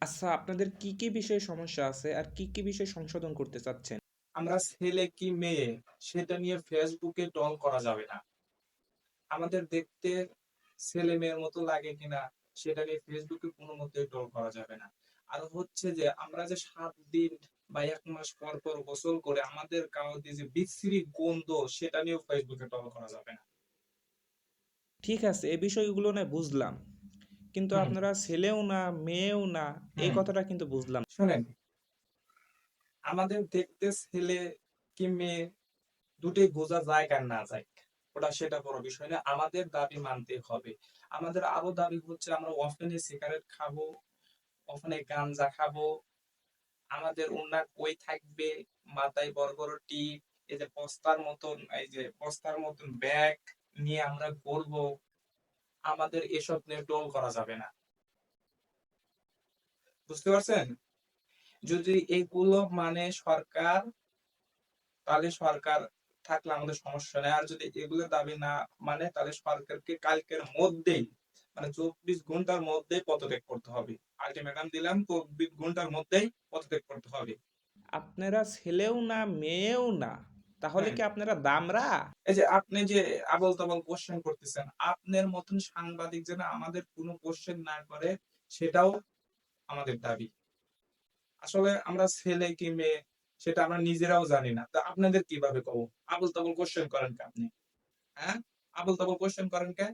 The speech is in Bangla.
আচ্ছা, আপনাদের কি বিষয়ে সমস্যা আছে আর কি বিষয় সংশোধন করতে চাচ্ছেন? আমরা ছেলে কি মেয়ে সেটা নিয়ে ফেসবুকে ট্রল করা যাবে না। আমাদের দেখতে ছেলে মেয়ের মতো লাগে কিনা সেটা নিয়ে ফেসবুকে কোনো মতেই ট্রল করা যাবে না। আর হচ্ছে যে আমরা যে ৭ দিন বা ১ মাস পর পর গোসল করে আমাদের গায়ে যে বিশ্রী গন্ধ সেটা নিয়েও ফেসবুকে ট্রল করা যাবে না। ঠিক আছে, এই বিষয়গুলো না বুঝলাম। কিন্তু হুম, আপনারা ছেলেও না, মেয়েও না, এই হুম। কথাটা কিন্তু বুঝলাম না। শোনেন, আমাদের দেখতে ছেলে কি মেয়ে দুটোই বোঝা যায় আর না যায়। সেটা বড় বিষয় না। আমাদের দাবি মানতে হবে। আমাদের আরো দাবি হচ্ছে আমরা অফেনে সিগারেট খাবো, অফেনে গাঞ্জা খাবো। আমাদের ওড়না কই থাকবে, মাথায় বড় বড় টিপ, এই যে বস্তার মতন ব্যাগ নিয়ে আমরা ঘুরবো। আমাদের এসব নিয়ে টোল করা যাবে না। বুঝতে পারছেন? যদি এগুলো মানে সরকার, তাহলে সরকার থাকলে আমাদের সমস্যা নেই। আর যদি এগুলো দাবি না মানে তাহলে সরকারকে কালকের মধ্যেই, মানে ২৪ ঘন্টার মধ্যেই পদত্যাগ করতে হবে। আল্টিমেটাম দিলাম, ২৪ ঘন্টার মধ্যেই পদত্যাগ করতে হবে। আপনারা ছেলেও না, মেয়েও না, তাহলে হ্যাঁ, কি আপনারা দামড়া? এই যে আপনি যে আবোল তাবোল কোশ্চেন করতেছেন, আপনার মতন সাংবাদিক যেন আমাদের কোনো কোশ্চেন না করে সেটাও আমাদের দাবি। আসলে আমরা ছেলে কি মেয়ে সেটা আমরা নিজেরাও জানি না। তা আপনাদের কিভাবে কব? আবোল তাবোল কোশ্চেন করেন কে আপনি? হ্যাঁ? আবোল তাবোল কোশ্চেন করেন কে?